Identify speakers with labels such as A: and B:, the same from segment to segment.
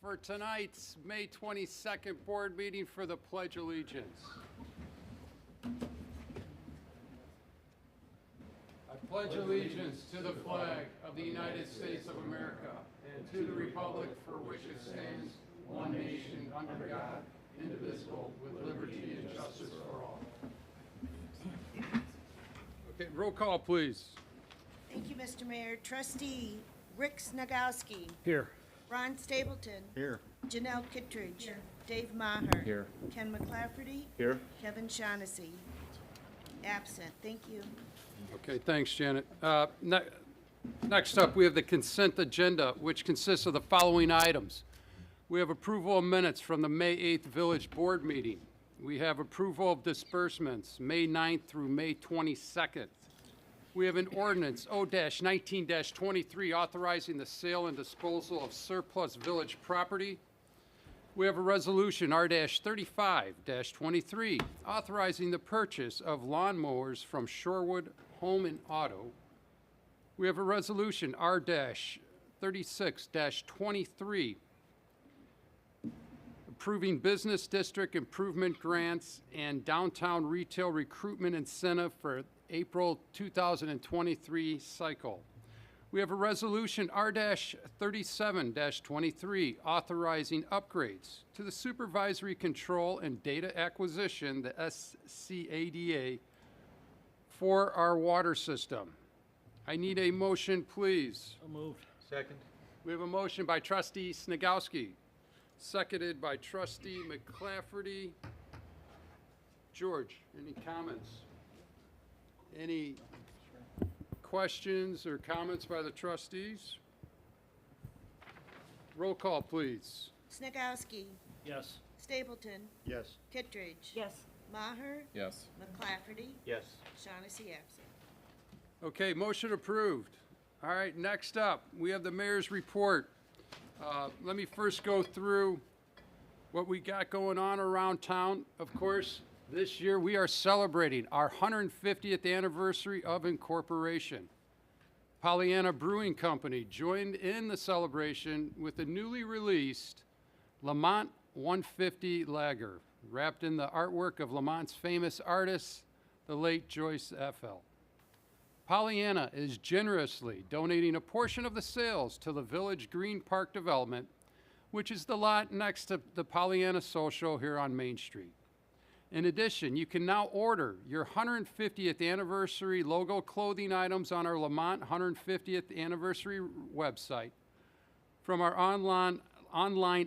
A: for tonight's May 22nd board meeting for the Pledge of Allegiance. I pledge allegiance to the flag of the United States of America and to the republic for which it stands, one nation under God, indivisible, with liberty and justice for all. Okay, roll call, please.
B: Thank you, Mr. Mayor. Trustee Rick Snagowski.
A: Here.
B: Ron Stapleton.
C: Here.
B: Janelle Kittredge. Here. Dave Maher.
C: Here.
B: Ken McClafferty.
C: Here.
B: Kevin Shaughnessy. Absent. Thank you.
A: Okay, thanks, Janet. Next up, we have the consent agenda, which consists of the following items. We have approval of minutes from the May 8th Village Board meeting. We have approval of disbursements, May 9th through May 22nd. We have an ordinance O-19-23 authorizing the sale and disposal of surplus village property. We have a resolution R-35-23 authorizing the purchase of lawnmowers from Shorewood Home and Auto. We have a resolution R-36-23 approving business district improvement grants and downtown retail recruitment incentive for April 2023 cycle. We have a resolution R-37-23 authorizing upgrades to the supervisory control and data acquisition, the SCADA, for our water system. I need a motion, please.
C: So moved. Second.
A: We have a motion by trustee Snagowski, seconded by trustee McClafferty. George, any comments? Any questions or comments by the trustees? Roll call, please.
B: Snagowski.
C: Yes.
B: Stapleton.
C: Yes.
B: Kittredge.
D: Yes.
B: Maher.
C: Yes.
B: McClafferty.
C: Yes.
B: Shaughnessy absent.
A: Okay, motion approved. All right, next up, we have the mayor's report. Let me first go through what we got going on around town. Of course, this year we are celebrating our 150th anniversary of incorporation. Pollyanna Brewing Company joined in the celebration with the newly released Lamont 150 Lager, wrapped in the artwork of Lamont's famous artist, the late Joyce Eiffel. Pollyanna is generously donating a portion of the sales to the Village Green Park development, which is the lot next to the Pollyanna Social here on Main Street. In addition, you can now order your 150th anniversary logo clothing items on our Lamont 150th anniversary website from our online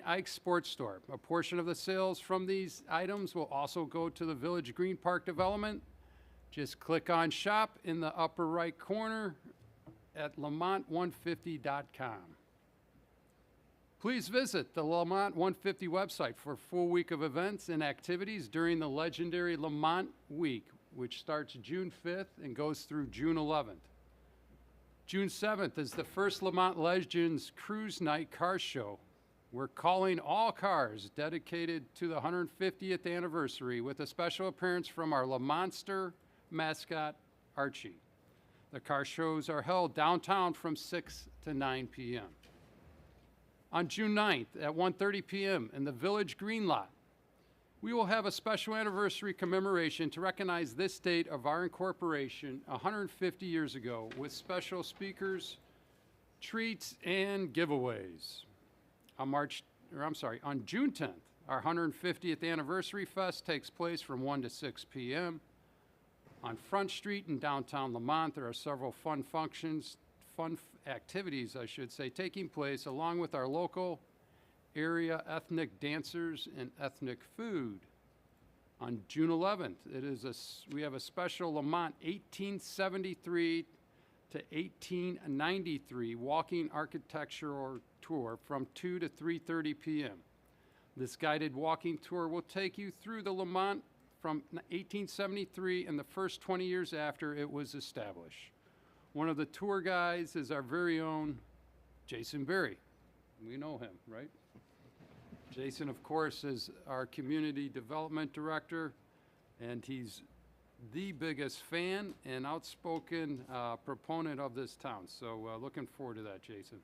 A: Ike Sports Store. A portion of the sales from these items will also go to the Village Green Park development. Just click on shop in the upper right corner at lamont150.com. Please visit the Lamont 150 website for a full week of events and activities during the legendary Lamont Week, which starts June 5th and goes through June 11th. June 7th is the first Lamont Legends Cruise Night Car Show. We're calling all cars dedicated to the 150th anniversary with a special appearance from our Lamontster mascot, Archie. The car shows are held downtown from 6 to 9 p.m. On June 9th at 1:30 p.m. in the Village Green Lot, we will have a special anniversary commemoration to recognize this date of our incorporation 150 years ago with special speakers, treats, and giveaways. On June 10th, our 150th Anniversary Fest takes place from 1 to 6 p.m. On Front Street in downtown Lamont, there are several fun activities, taking place along with our local area ethnic dancers and ethnic food. On June 11th, we have a special Lamont 1873 to 1893 walking architectural tour from 2 to 3:30 p.m. This guided walking tour will take you through the Lamont from 1873 and the first 20 years after it was established. One of the tour guides is our very own Jason Berry. We know him, right? Jason, of course, is our community development director, and he's the biggest fan and outspoken proponent of this town. So looking forward to that, Jason.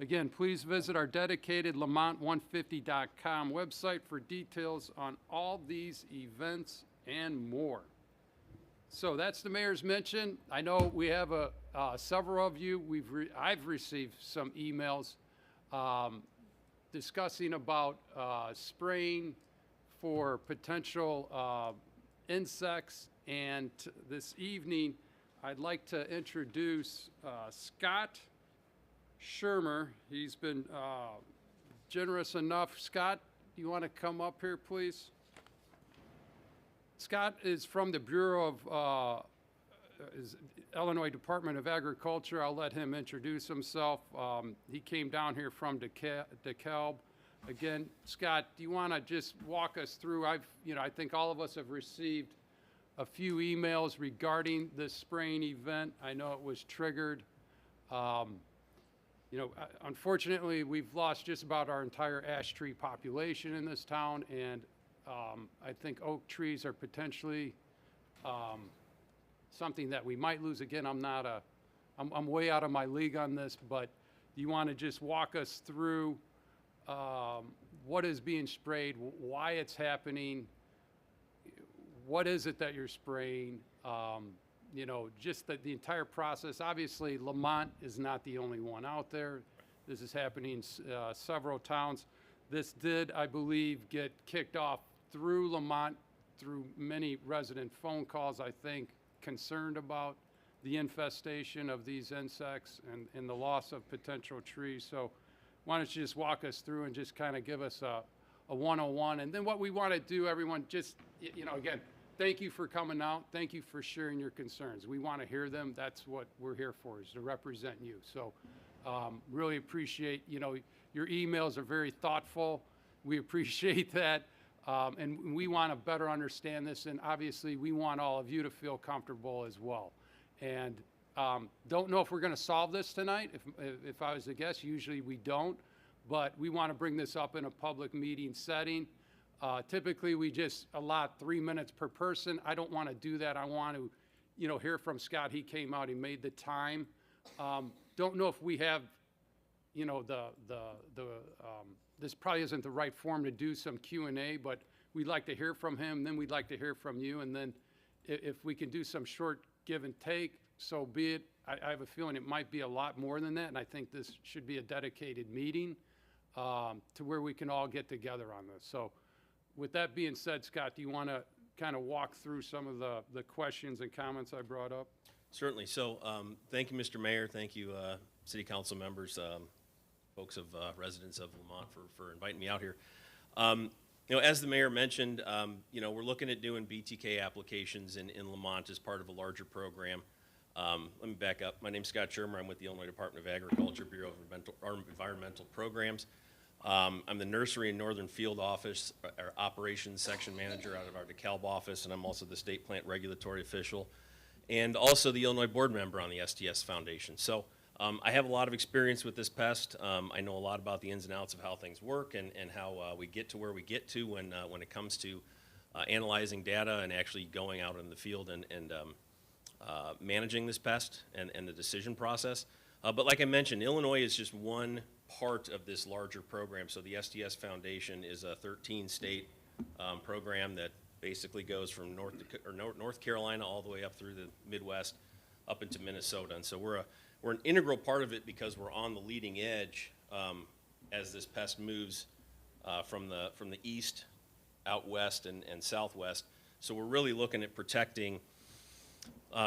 A: Again, please visit our dedicated Lamont150.com website for details on all these events and more. So that's the mayor's mention. I know we have several of you. I've received some emails discussing about spraying for potential insects. And this evening, I'd like to introduce Scott Shermer. He's been generous enough. Scott, do you want to come up here, please? Scott is from the Bureau of Illinois Department of Agriculture. I'll let him introduce himself. He came down here from DeKalb. Again, Scott, do you want to just walk us through? I think all of us have received a few emails regarding this spraying event. I know it was triggered. Unfortunately, we've lost just about our entire ash tree population in this town, and I think oak trees are potentially something that we might lose. Again, I'm way out of my league on this, but do you want to just walk us through what is being sprayed, why it's happening, what is it that you're spraying, just the entire process. Obviously, Lamont is not the only one out there. This is happening in several towns. This did, I believe, get kicked off through Lamont, through many resident phone calls, I think, concerned about the infestation of these insects and the loss of potential trees. So why don't you just walk us through and just kind of give us a 101. And then what we want to do, everyone, just, again, thank you for coming out. Thank you for sharing your concerns. We want to hear them. That's what we're here for, is to represent you. So really appreciate, your emails are very thoughtful. We appreciate that. And we want to better understand this. And obviously, we want all of you to feel comfortable as well. And don't know if we're going to solve this tonight. If I was to guess, usually we don't. But we want to bring this up in a public meeting setting. Typically, we just allot 3 minutes per person. I don't want to do that. I want to, hear from Scott. He came out, he made the time. Don't know if we have, this probably isn't the right forum to do some Q&A, but we'd like to hear from him. Then we'd like to hear from you. And then if we can do some short give and take, so be it. I have a feeling it might be a lot more than that. And I think this should be a dedicated meeting to where we can all get together on this. So with that being said, Scott, do you want to kind of walk through some of the questions and comments I brought up?
C: Certainly. So thank you, Mr. Mayor. Thank you, City Council members, folks of residents of Lamont for inviting me out here. As the mayor mentioned, we're looking at doing BTK applications in Lamont as part of a larger program. Let me back up. My name's Scott Shermer. I'm with the Illinois Department of Agriculture, Bureau of Environmental Programs. I'm the Nursery and Northern Field Office, or Operations Section Manager out of our DeKalb office, and I'm also the State Plant Regulatory Official, and also the Illinois Board Member on the STS Foundation. So I have a lot of experience with this pest. I know a lot about the ins and outs of how things work and how we get to where we get to when it comes to analyzing data and actually going out in the field and managing this pest and the decision process. But like I mentioned, Illinois is just one part of this larger program. So the STS Foundation is a 13-state program that basically goes from North Carolina all the way up through the Midwest, up into Minnesota. And so we're an integral part of it because we're on the leading edge as this pest moves from the east out west and southwest. So we're really looking at protecting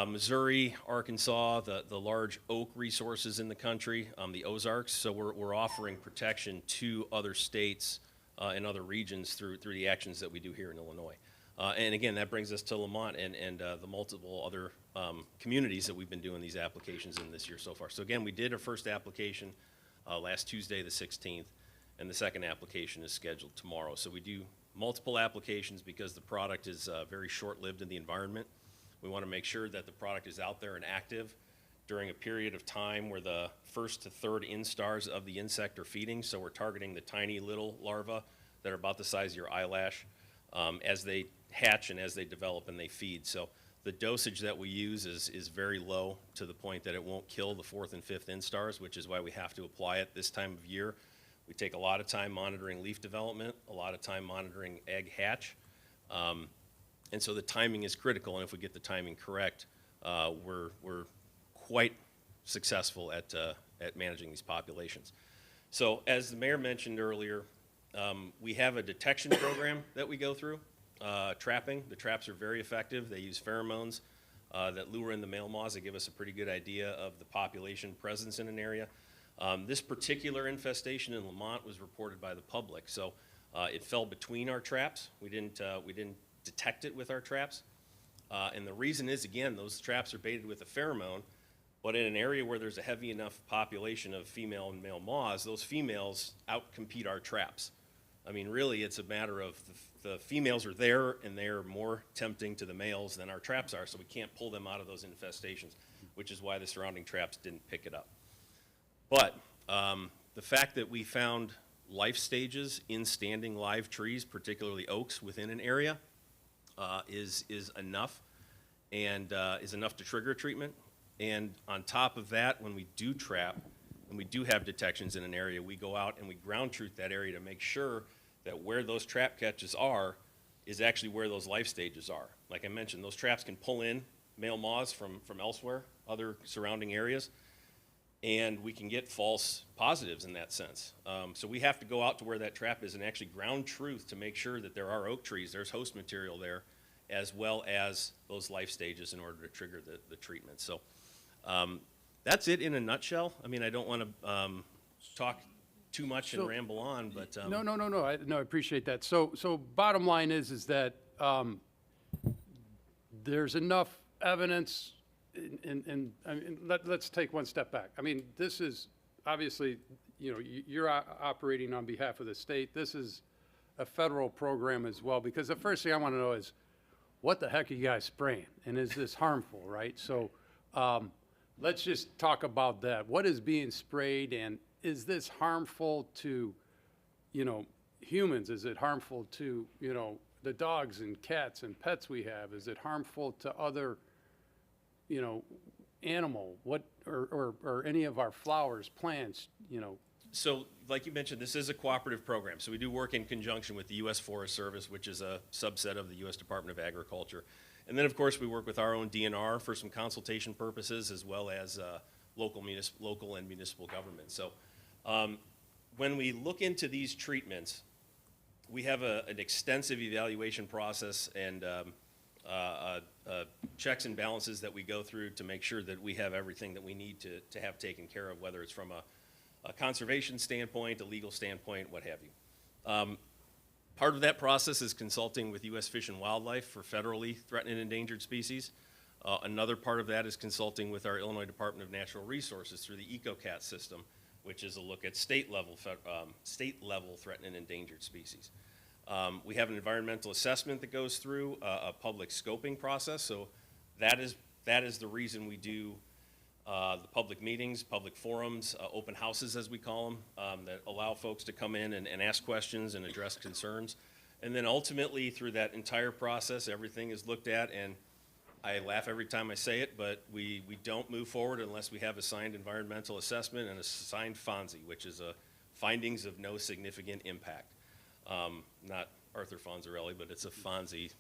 C: Missouri, Arkansas, the large oak resources in the country, the Ozarks. So we're offering protection to other states and other regions through the actions that we do here in Illinois. And again, that brings us to Lamont and the multiple other communities that we've been doing these applications in this year so far. So again, we did our first application last Tuesday, the 16th, and the second application is scheduled tomorrow. So we do multiple applications because the product is very short-lived in the environment. We want to make sure that the product is out there and active during a period of time where the first to third instars of the insect are feeding. So we're targeting the tiny little larvae that are about the size of your eyelash as they hatch and as they develop and they feed. So The dosage that we use is very low to the point that it won't kill the 4th and 5th instars, which is why we have to apply it this time of year. We take a lot of time monitoring leaf development, a lot of time monitoring egg hatch. And so the timing is critical, and if we get the timing correct, we're quite successful at managing these populations. So as the mayor mentioned earlier, we have a detection program that we go through. Trapping, the traps are very effective. They use pheromones that lure in the male moths. They give us a pretty good idea of the population presence in an area. This particular infestation in Lamont was reported by the public, so it fell between our traps. We didn't detect it with our traps, and the reason is, again, those traps are baited with a pheromone, but in an area where there's a heavy enough population of female and male moths, those females outcompete our traps. I mean, really, it's a matter of the females are there, and they're more tempting to the males than our traps are, so we can't pull them out of those infestations, which is why the surrounding traps didn't pick it up. But the fact that we found life stages in standing live trees, particularly oaks, within an area is enough, and is enough to trigger a treatment. And on top of that, when we do trap, and we do have detections in an area, we go out and we ground truth that area to make sure that where those trap catches are is actually where those life stages are. Like I mentioned, those traps can pull in male moths from elsewhere, other surrounding areas, and we can get false positives in that sense. So we have to go out to where that trap is and actually ground truth to make sure that there are oak trees, there's host material there, as well as those life stages in order to trigger the treatment. So that's it in a nutshell. I mean, I don't want to talk too much and ramble on, but.
A: No, I appreciate that. So bottom line is that there's enough evidence, and I mean, let's take one step back. I mean, this is obviously, you know, you're operating on behalf of the state. This is a federal program as well, because the first thing I want to know is, what the heck are you guys spraying? And is this harmful, right? So let's just talk about that. What is being sprayed, and is this harmful to, you know, humans? Is it harmful to, you know, the dogs and cats and pets we have? Is it harmful to other, you know, animal, or any of our flowers, plants, you know?
C: So, like you mentioned, this is a cooperative program. So we do work in conjunction with the U.S. Forest Service, which is a subset of the U.S. Department of Agriculture. And then, of course, we work with our own DNR for some consultation purposes, as well as local and municipal government. So when we look into these treatments, we have an extensive evaluation process and checks and balances that we go through to make sure that we have everything that we need to have taken care of, whether it's from a conservation standpoint, a legal standpoint, what have you. Part of that process is consulting with U.S. Fish and Wildlife for federally threatened and endangered species. Another part of that is consulting with our Illinois Department of Natural Resources through the EcoCat system, which is a look at state-level threatened and endangered species. We have an environmental assessment that goes through a public scoping process, so that is the reason we do the public meetings, public forums, open houses as we call them, that allow folks to come in and ask questions and address concerns. And then ultimately, through that entire process, everything is looked at, and I laugh every time I say it, but we don't move forward unless we have a signed environmental assessment and a signed FONSI, which is a findings of no significant impact. Not Arthur Fonzarelli, but it's a FONSI.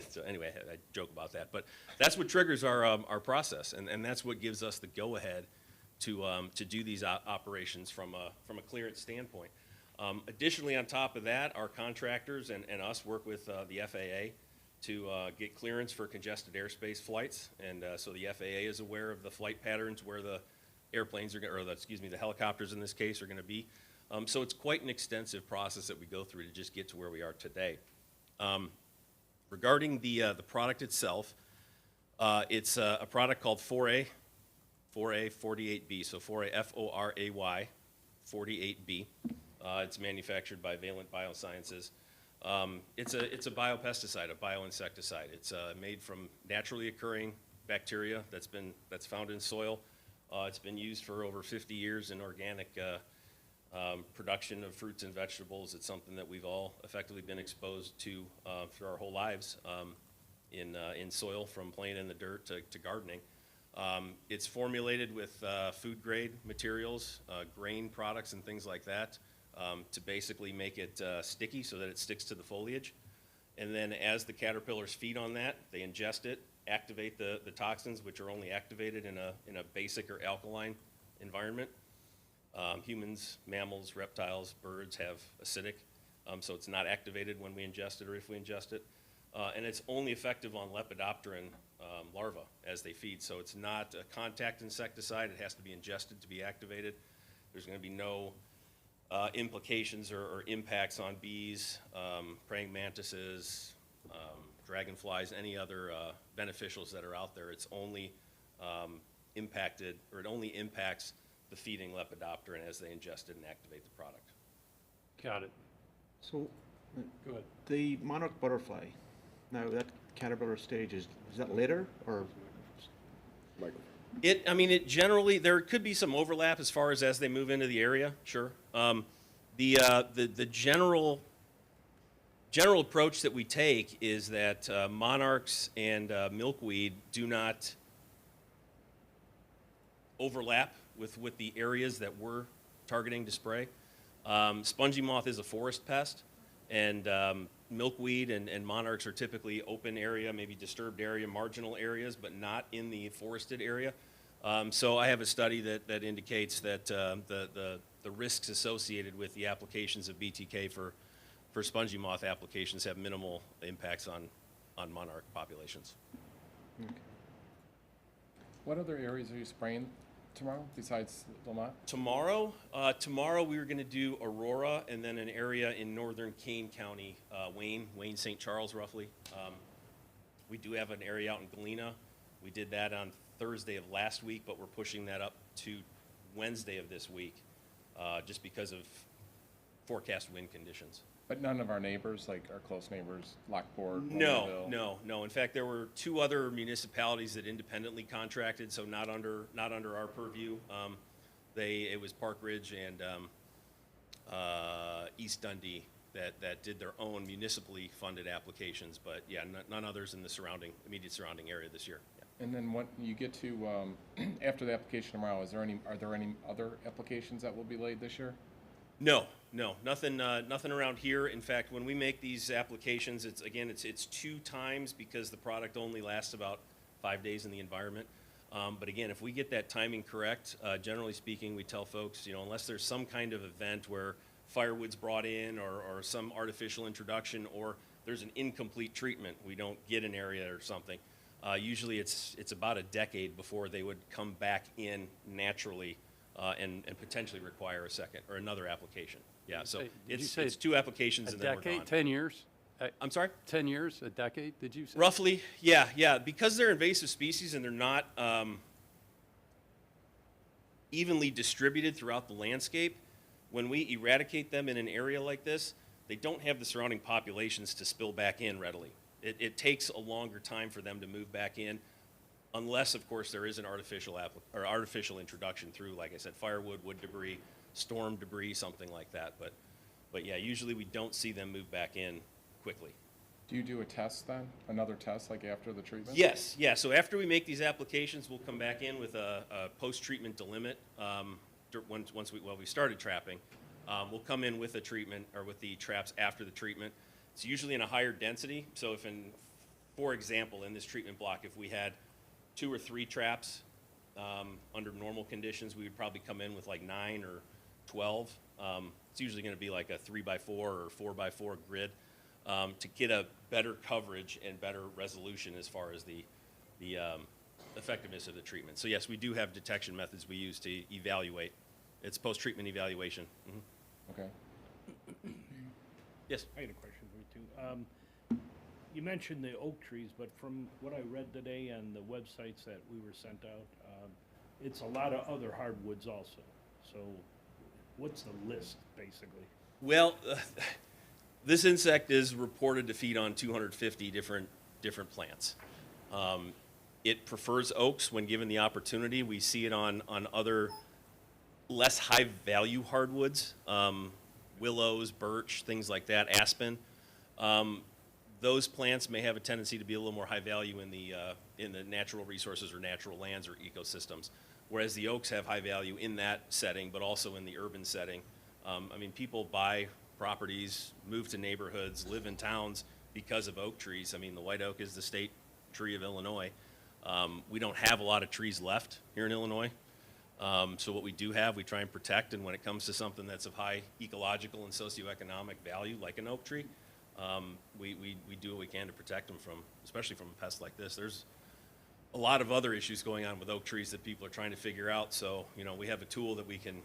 C: So anyway, I joke about that. But that's what triggers our process, and that's what gives us the go-ahead to do these operations from a clearance standpoint. Additionally, on top of that, our contractors and us work with the FAA to get clearance for congested airspace flights, and so the FAA is aware of the flight patterns where the airplanes are, the helicopters in this case are going to be. So it's quite an extensive process that we go through to just get to where we are today. Regarding the product itself, it's a product called 4A 48B, so 4A F-O-R-A-Y 48B. It's manufactured by Valent Biosciences. It's a biopesticide, a bioinsecticide. It's made from naturally occurring bacteria that's found in soil. It's been used for over 50 years in organic production of fruits and vegetables. It's something that we've all effectively been exposed to through our whole lives. in soil from playing in the dirt to gardening. It's formulated with food grade materials, grain products and things like that, to basically make it sticky so that it sticks to the foliage. And then as the caterpillars feed on that, they ingest it, activate the toxins, which are only activated in a basic or alkaline environment. Humans, mammals, reptiles, birds have acidic, so it's not activated when we ingest it or if we ingest it. And it's only effective on Lepidopteran larvae as they feed. So it's not a contact insecticide. It has to be ingested to be activated. There's going to be no implications or impacts on bees, praying mantises, dragonflies, any other beneficials that are out there. It's only impacted, or it only impacts the feeding Lepidopteran as they ingest it and activate the product.
A: Got it.
D: So,
A: Go ahead.
D: the monarch butterfly, now that caterpillar stage, is that later, or?
C: I mean, it generally, there could be some overlap as far as they move into the area, sure. The general approach that we take is that monarchs and milkweed do not overlap with the areas that we're targeting to spray. Spongy moth is a forest pest, and milkweed and monarchs are typically open area, maybe disturbed area, marginal areas, but not in the forested area. So I have a study that indicates that the risks associated with the applications of BTK for spongy moth applications have minimal impacts on monarch populations.
E: What other areas are you spraying tomorrow besides Lamont?
C: Tomorrow we were going to do Aurora and then an area in northern Kane County, Wayne, St. Charles roughly. We do have an area out in Galena. We did that on Thursday of last week, but we're pushing that up to Wednesday of this week, just because of forecast wind conditions.
E: But none of our neighbors, like our close neighbors, Lockport,
C: No,
E: Willoughville?
C: no. In fact, there were 2 other municipalities that independently contracted, so not under our purview. It was Park Ridge and East Dundee that did their own municipally funded applications, but yeah, none others in the immediate surrounding area this year. Yeah.
E: And then when you get to, after the application tomorrow, are there any other applications that will be laid this year?
C: No, nothing around here. In fact, when we make these applications, it's 2 times because the product only lasts about 5 days in the environment. But again, if we get that timing correct, generally speaking, we tell folks, unless there's some kind of event where firewood's brought in or some artificial introduction or there's an incomplete treatment, we don't get an area or something. Usually it's about a decade before they would come back in naturally and potentially require a second or another application. Yeah, so
A: Did you
C: it's
A: say
C: 2 applications
A: A
C: and then we're
A: decade,
C: gone.
A: 10 years?
C: I'm sorry?
A: 10 years, a decade, did you say?
C: Roughly, yeah. Because they're invasive species and they're not evenly distributed throughout the landscape, when we eradicate them in an area like this, they don't have the surrounding populations to spill back in readily. It takes a longer time for them to move back in, unless, of course, there is an artificial introduction through, like I said, firewood, wood debris, storm debris, something like that. But yeah, usually we don't see them move back in quickly.
E: Do you do a test then? Another test like after the treatment?
C: Yes, yeah. So after we make these applications, we'll come back in with a post-treatment delimit. Once we started trapping, we'll come in with a treatment or with the traps after the treatment. It's usually in a higher density. So for example, in this treatment block, if we had 2 or 3 traps under normal conditions, we would probably come in with like 9 or 12. It's usually going to be like a 3x4 or 4x4 grid to get a better coverage and better resolution as far as the effectiveness of the treatment. So yes, we do have detection methods we use to evaluate. It's post-treatment evaluation. Mm-hmm.
E: Okay.
C: Yes.
F: I had a question for you too. You mentioned the oak trees, but from what I read today on the websites that we were sent out, it's a lot of other hardwoods also. So what's the list, basically?
C: Well, this insect is reported to feed on 250 different plants. It prefers oaks when given the opportunity. We see it on other less high value hardwoods, willows, birch, things like that, aspen. those plants may have a tendency to be a little more high value in the natural resources or natural lands or ecosystems, whereas the oaks have high value in that setting, but also in the urban setting. I mean, people buy properties, move to neighborhoods, live in towns because of oak trees. I mean, the white oak is the state tree of Illinois. We don't have a lot of trees left here in Illinois. So what we do have, we try and protect, and when it comes to something that's of high ecological and socioeconomic value, like an oak tree, we do what we can to protect them from, especially from a pest like this. There's a lot of other issues going on with oak trees that people are trying to figure out, so, you know, we have a tool that we can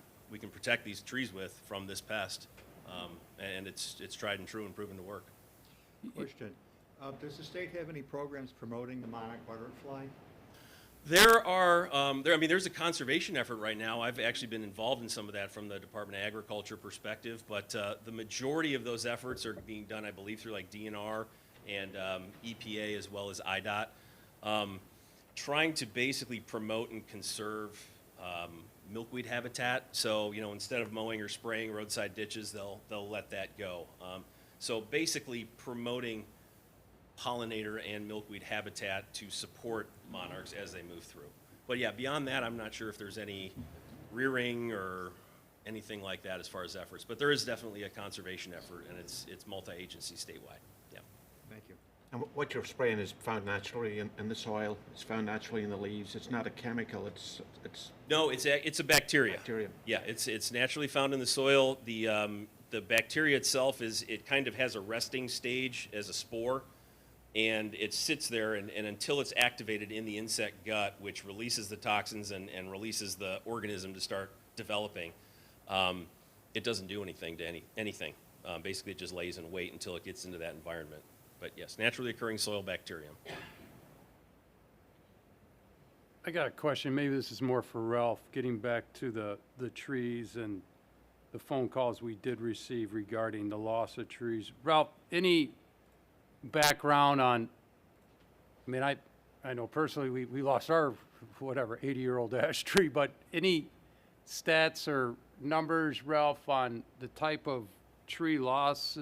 C: protect these trees with from this pest, and it's tried and true and proven to work.
G: Question. Does the state have any programs promoting the monarch butterfly?
C: There's a conservation effort right now. I've actually been involved in some of that from the Department of Agriculture perspective, but the majority of those efforts are being done, I believe, through like DNR and EPA as well as IDOT, trying to basically promote and conserve milkweed habitat. So, you know, instead of mowing or spraying roadside ditches, they'll let that go. So basically promoting pollinator and milkweed habitat to support monarchs as they move through. But yeah, beyond that, I'm not sure if there's any rearing or anything like that as far as efforts. But there is definitely a conservation effort, and it's multi-agency statewide. Yeah.
G: Thank you.
D: And what you're spraying is found naturally in the soil, it's found naturally in the leaves, it's not a chemical, it's
C: No, it's a bacteria.
D: bacteria.
C: Yeah, it's naturally found in the soil. The bacteria itself it kind of has a resting stage as a spore, and it sits there and until it's activated in the insect gut, which releases the toxins and releases the organism to start developing, it doesn't do anything to anything. Basically, it just lays in wait until it gets into that environment. But yes, naturally occurring soil bacterium.
A: I got a question, maybe this is more for Ralph, getting back to the trees and the phone calls we did receive regarding the loss of trees. Ralph, any background on, I mean, I know personally we lost our, 80-year-old ash tree, but any stats or numbers, Ralph, on the type of tree loss,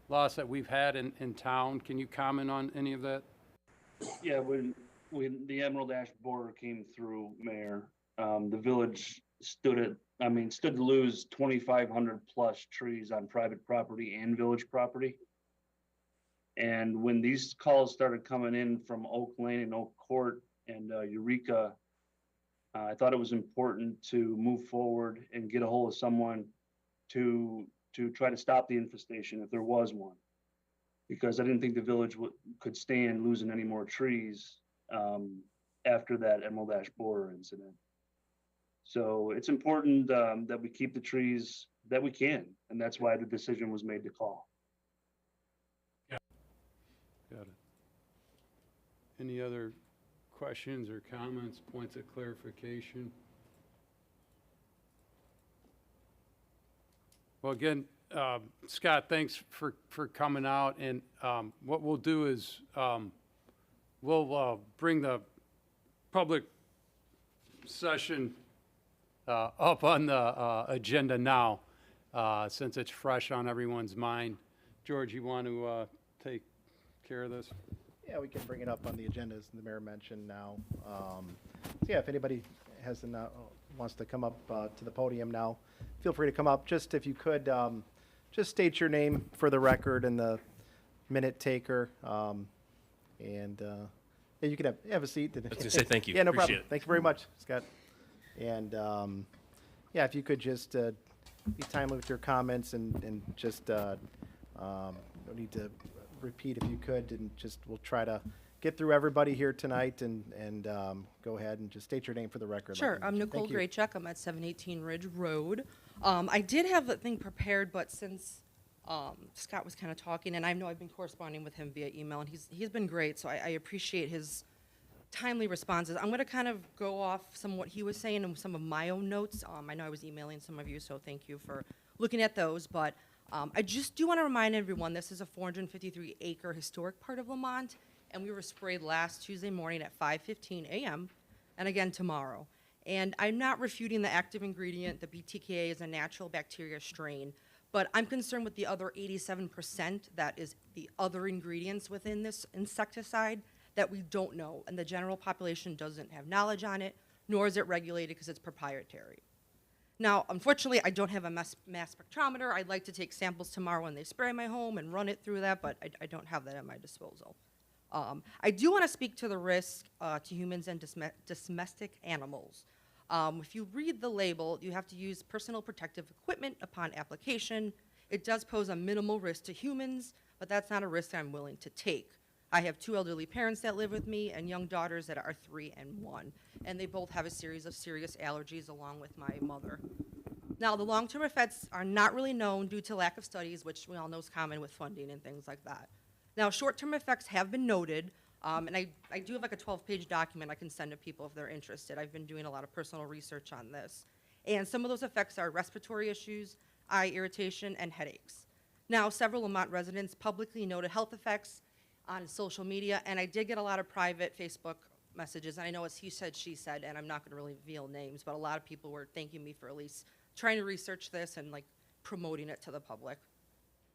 A: loss that we've had in town? Can you comment on any of that?
H: Yeah, when the Emerald Ash borer came through, Mayor, the village stood to lose 2,500 plus trees on private property and village property. And when these calls started coming in from Oak Lane and Oak Court and Eureka, I thought it was important to move forward and get a hold of someone to try to stop the infestation if there was one, because I didn't think the village could stand losing any more trees after that Emerald Ash borer incident. So it's important that we keep the trees that we can, and that's why the decision was made to call.
A: Got it. Any other questions or comments, points of clarification? Well, again, Scott, thanks for coming out, and what we'll do is we'll bring the public session up on the agenda now, since it's fresh on everyone's mind. George, you want to take care of this?
I: Yeah, we can bring it up on the agenda, as the mayor mentioned now. So yeah, if anybody wants to come up to the podium now, feel free to come up. Just if you could, just state your name for the record and the minute taker. And yeah, you can have a seat.
C: I was going to say thank you.
I: Yeah, no
C: Appreciate
I: problem.
C: it.
I: Thank you very much, Scott. And yeah, if you could just be timely with your comments and just no need to repeat if you could, and just we'll try to get through everybody here tonight and go ahead and just state your name for the record.
J: Sure,
I: like
J: I'm Nicole
I: Thank you.
J: Graychuck. I'm at 718 Ridge Road. I did have a thing prepared, but since Scott was kind of talking, and I know I've been corresponding with him via email, and he's been great, so I appreciate his timely responses. I'm going to kind of go off some of what he was saying and some of my own notes. I know I was emailing some of you, so thank you for looking at those, but I just do want to remind everyone this is a 453-acre historic part of Lamont, and we were sprayed last Tuesday morning at 5:15 a.m. and again tomorrow. And I'm not refuting the active ingredient. The BTK is a natural bacteria strain, But I'm concerned with the other 87% that is the other ingredients within this insecticide that we don't know, and the general population doesn't have knowledge on it, nor is it regulated because it's proprietary. Now, unfortunately, I don't have a mass spectrometer. I'd like to take samples tomorrow when they spray my home and run it through that, but I don't have that at my disposal. I do want to speak to the risk to humans and domestic animals. If you read the label, you have to use personal protective equipment upon application. It does pose a minimal risk to humans, but that's not a risk I'm willing to take. I have 2 elderly parents that live with me and young daughters that are 3 and 1, and they both have a series of serious allergies along with my mother. Now, the long-term effects are not really known due to lack of studies, which we all know is common with funding and things like that. Now, short-term effects have been noted, and I do have like a 12-page document I can send to people if they're interested. I've been doing a lot of personal research on this. And some of those effects are respiratory issues, eye irritation, and headaches. Now, several Lamont residents publicly noted health effects on social media, and I did get a lot of private Facebook messages. And I know it's he said, she said, and I'm not going to really reveal names, but a lot of people were thanking me for at least trying to research this and like promoting it to the public.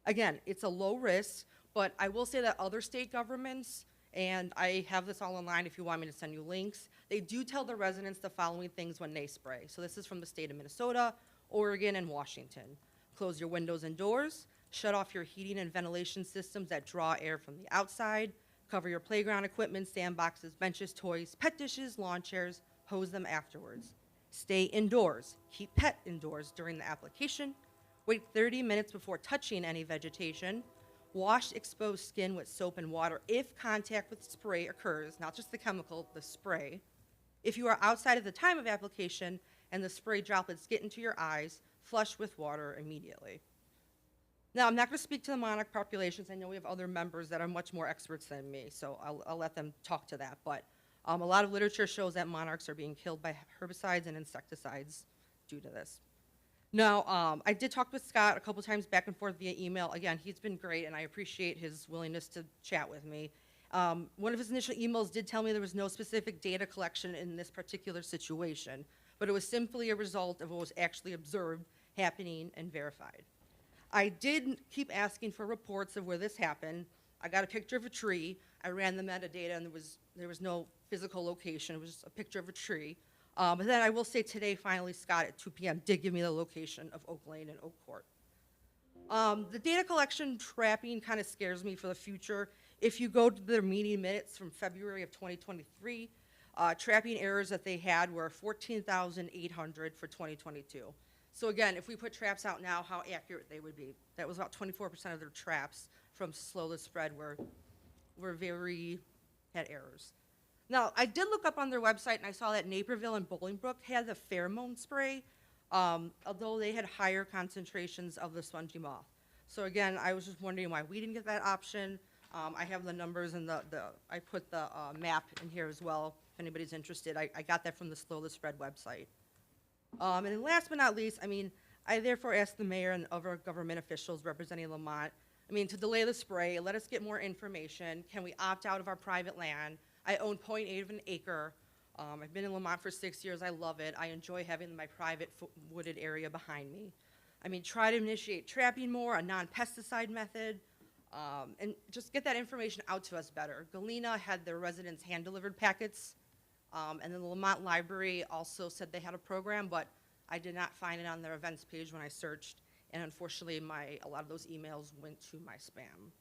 J: Again, it's a low risk, but I will say that other state governments, and I have this all online if you want me to send you links, they do tell the residents the following things when they spray. So this is from the state of Minnesota, Oregon, and Washington. Close your windows and doors. Shut off your heating and ventilation systems that draw air from the outside. Cover your playground equipment, sandboxes, benches, toys, pet dishes, lawn chairs. Hose them afterwards. Stay indoors. Keep pet indoors during the application. Wait 30 minutes before touching any vegetation. Wash exposed skin with soap and water if contact with spray occurs, not just the chemical, the spray. If you are outside at the time of application and the spray droplets get into your eyes, flush with water immediately. Now, I'm not going to speak to the monarch populations. I know we have other members that are much more experts than me, so I'll let them talk to that. But a lot of literature shows that monarchs are being killed by herbicides and insecticides due to this. Now, I did talk with Scott a couple times back and forth via email. Again, he's been great, and I appreciate his willingness to chat with me. One of his initial emails did tell me there was no specific data collection in this particular situation, but it was simply a result of what was actually observed, happening, and verified. I did keep asking for reports of where this happened. I got a picture of a tree. I ran the metadata, and there was no physical location. It was just a picture of a tree. But then I will say today, finally, Scott at 2 p.m. did give me the location of Oak Lane and Oak Court. The data collection trapping kind of scares me for the future. If you go to their meeting minutes from February of 2023, trapping errors that they had were 14,800 for 2022. So again, if we put traps out now, how accurate they would be. That was about 24% of their traps from slow to spread had errors. Now, I did look up on their website, and I saw that Naperville and Bolingbrook had the pheromone spray, although they had higher concentrations of the spongy moth. So again, I was just wondering why we didn't get that option. I have the numbers and I put the map in here as well, if anybody's interested. I got that from the Slow to Spread website. And then last but not least, I therefore asked the mayor and other government officials representing Lamont, to delay the spray, let us get more information. Can we opt out of our private land? I own 0.8 of an acre. I've been in Lamont for 6 years. I love it. I enjoy having my private wooded area behind me. Try to initiate trapping more, a non-pesticide method, and just get that information out to us better. Galena had their residents hand-delivered packets, and then the Lamont Library also said they had a program, but I did not find it on their events page when I searched, and unfortunately, a lot of those emails went to my spam.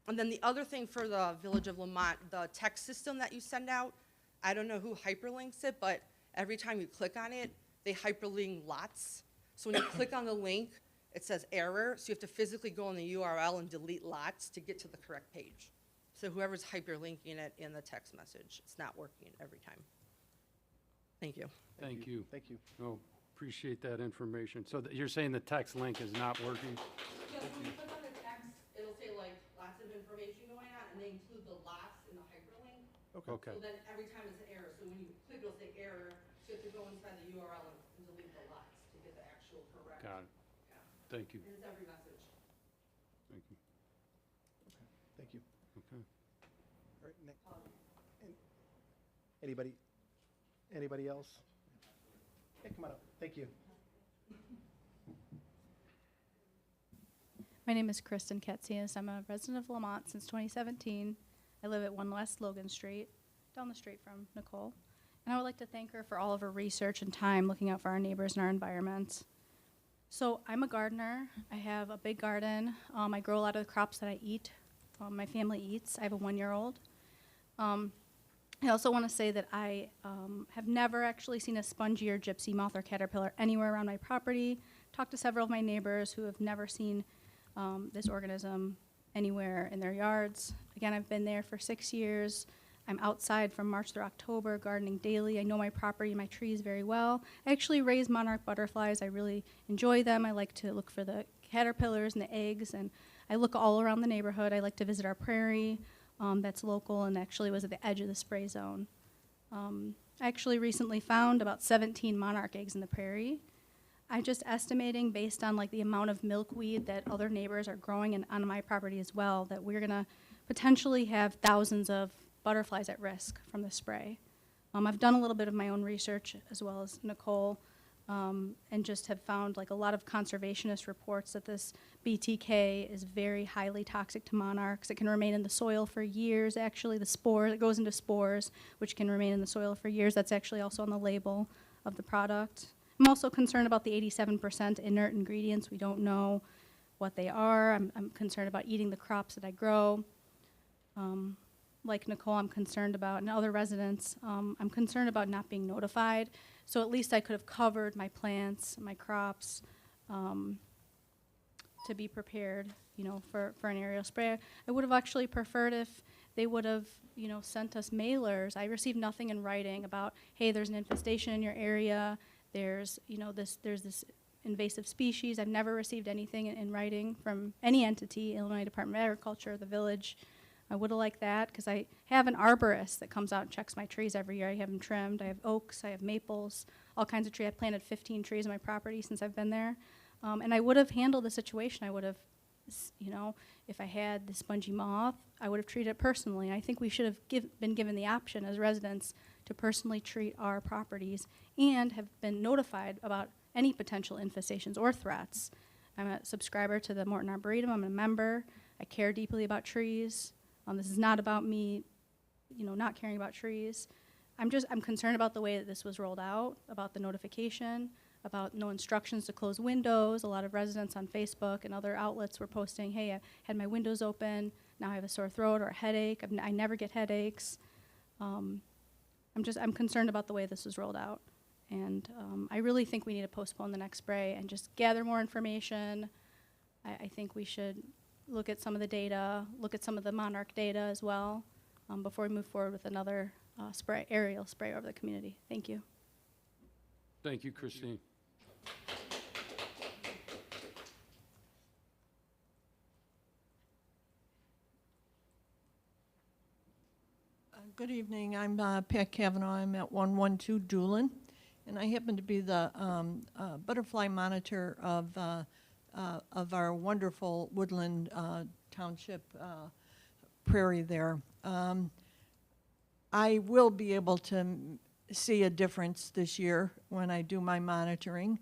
J: And then the other thing for the Village of Lamont, the text system that you send out, I don't know who hyperlinks it, but every time you click on it, they hyperlink lots. So when you click on the link, it says error, so you have to physically go on the URL and delete lots to get to the correct page. So whoever's hyperlinking it in the text message, it's not working every time. Thank you.
A: Thank you.
I: Thank you.
A: Oh, appreciate that information. So you're saying the text link is not working?
J: Yeah, when you click on the text, it'll say like lots of information going on, and they include the lots in the hyperlink.
A: Okay.
J: So then every time it's an error, so when you click, it'll say error, so you have to go inside the URL and delete the lots to get the actual correct.
A: Got it.
J: Yeah.
A: Thank you.
J: And it's every message.
A: Thank you.
I: Thank you.
A: Okay.
I: All right, Nick. Anybody else? Hey, come on up. Thank you.
K: My name is Kristen Katsias. I'm a resident of Lamont since 2017. I live at 1 West Logan Street, down the street from Nicole. And I would like to thank her for all of her research and time looking out for our neighbors and our environment. So I'm a gardener. I have a big garden. I grow a lot of the crops that I eat, my family eats. I have a 1-year-old. I also want to say that I have never actually seen a spongy or gypsy moth or caterpillar anywhere around my property. Talked to several of my neighbors who have never seen this organism anywhere in their yards. Again, I've been there for 6 years. I'm outside from March through October, gardening daily. I know my property and my trees very well. I actually raise monarch butterflies. I really enjoy them. I like to look for the caterpillars and the eggs, and I look all around the neighborhood. I like to visit our prairie that's local and actually was at the edge of the spray zone. I actually recently found about 17 monarch eggs in the prairie. I'm just estimating based on like the amount of milkweed that other neighbors are growing on my property as well, that we're gonna potentially have thousands of butterflies at risk from the spray. I've done a little bit of my own research as well as Nicole, and just have found like a lot of conservationist reports that this BTK is very highly toxic to monarchs. It can remain in the soil for years. Actually, the spore, it goes into spores, which can remain in the soil for years. That's actually also on the label of the product. I'm also concerned about the 87% inert ingredients. We don't know what they are. I'm concerned about eating the crops that I grow. Like Nicole, I'm concerned about, and other residents, I'm concerned about not being notified. So at least I could have covered my plants, my crops, to be prepared, you know, for an aerial spray. I would have actually preferred if they would have, you know, sent us mailers. I received nothing in writing about, hey, there's an infestation in your area. There's, you know, there's this invasive species. I've never received anything in writing from any entity, Illinois Department of Agriculture, the village. I would have liked that because I have an arborist that comes out and checks my trees every year. I have them trimmed. I have oaks, I have maples, all kinds of trees. I've planted 15 trees on my property since I've been there. And I would have handled the situation. I would have, you know, if I had the spongy moth, I would have treated it personally. I think we should have been given the option as residents to personally treat our properties and have been notified about any potential infestations or threats. I'm a subscriber to the Morton Arboretum. I'm a member. I care deeply about trees. This is not about me, you know, not caring about trees. I'm concerned about the way that this was rolled out, about the notification, about no instructions to close windows. A lot of residents on Facebook and other outlets were posting, hey, I had my windows open, now I have a sore throat or a headache. I never get headaches. I'm concerned about the way this was rolled out. And I really think we need to postpone the next spray and just gather more information. I think we should look at some of the data, look at some of the monarch data as well, before we move forward with another aerial spray over the community. Thank you.
A: Thank you, Christine.
L: Good evening. I'm Pat Kavanaugh. I'm at 112 Doolin, and I happen to be the butterfly monitor of our wonderful woodland township prairie there. I will be able to see a difference this year when I do my monitoring.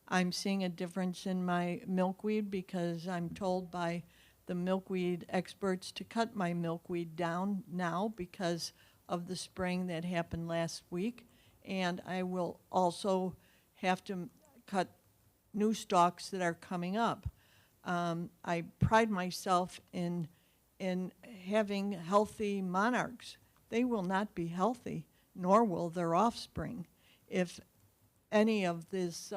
L: I'm seeing a difference in my milkweed because I'm told by the milkweed experts to cut my milkweed down now because of the spraying that happened last week. And I will also have to cut new stalks that are coming up. I pride myself in having healthy monarchs. They will not be healthy, nor will their offspring, if any of this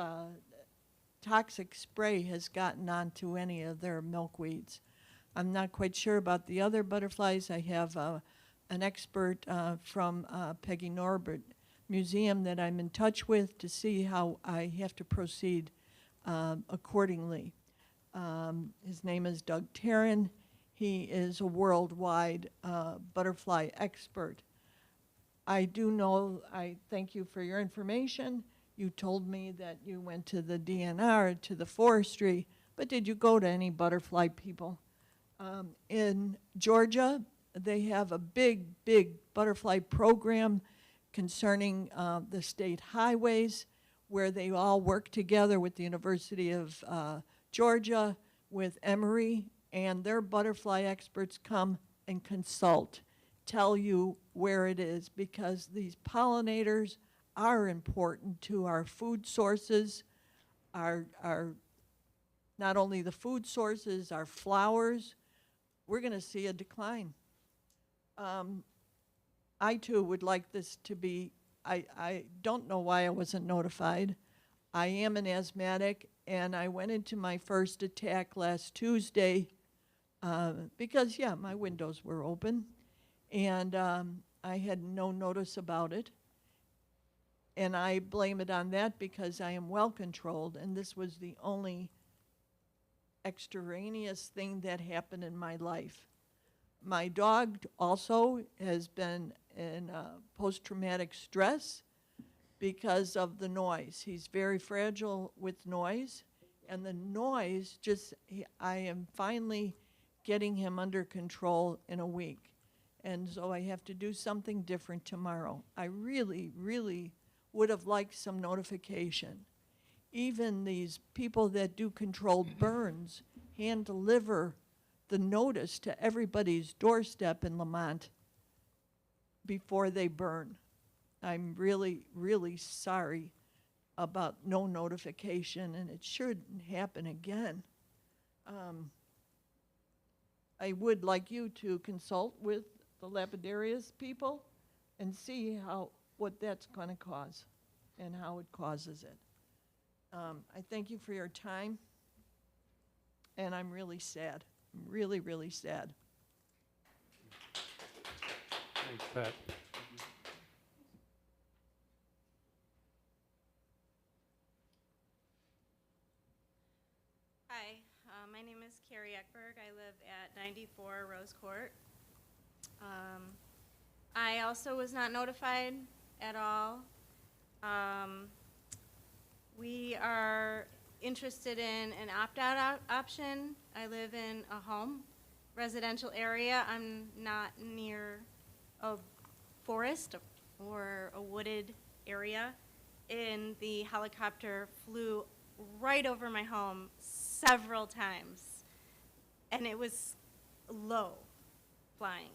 L: toxic spray has gotten onto any of their milkweeds. I'm not quite sure about the other butterflies. I have an expert from Peggy Norbert Museum that I'm in touch with to see how I have to proceed accordingly. His name is Doug Tarrin. He is a worldwide butterfly expert. I do know, I thank you for your information. You told me that you went to the DNR, to the forestry, but did you go to any butterfly people? In Georgia, they have a big butterfly program concerning the state highways, where they all work together with the University of Georgia, with Emory, and their butterfly experts come and consult, tell you where it is, because these pollinators are important to our food sources, our not only the food sources, our flowers. We're going to see a decline. I too would like this to be, I don't know why I wasn't notified. I am an asthmatic, and I went into my first attack last Tuesday because, yeah, my windows were open, and I had no notice about it. And I blame it on that because I am well controlled, and this was the only extraneous thing that happened in my life. My dog also has been in post-traumatic stress because of the noise. He's very fragile with noise, and the noise I am finally getting him under control in a week. And so I have to do something different tomorrow. I really, really would have liked some notification. Even these people that do controlled burns hand deliver the notice to everybody's doorstep in Lamont before they burn. I'm really, really sorry about no notification, and it shouldn't happen again. I would like you to consult with the Lapidarius people and see what that's going to cause and how it causes it. I thank you for your time, and I'm really sad. I'm really, really sad.
A: Thanks, Pat.
M: Hi, my name is Carrie Eckberg. I live at 94 Rose Court. I also was not notified at all. We are interested in an opt-out option. I live in a home, residential area. I'm not near a forest or a wooded area. And the helicopter flew right over my home several times, and it was low flying.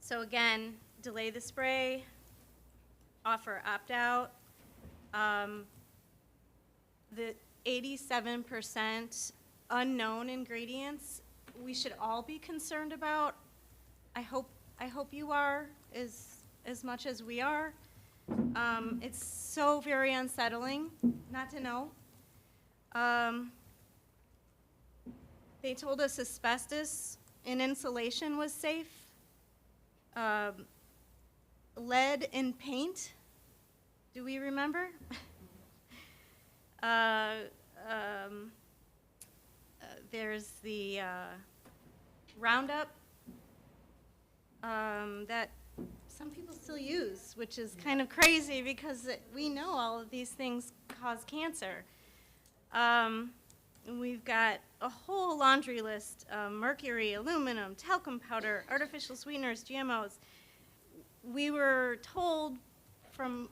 M: So again, delay the spray, offer opt-out. The 87% unknown ingredients we should all be concerned about. I hope you are as much as we are. It's so very unsettling not to know. They told us asbestos in insulation was safe. Lead in paint, do we remember? There's the Roundup that some people still use, which is kind of crazy because we know all of these things cause cancer. We've got a whole laundry list: mercury, aluminum, talcum powder, artificial sweeteners, GMOs. We were told from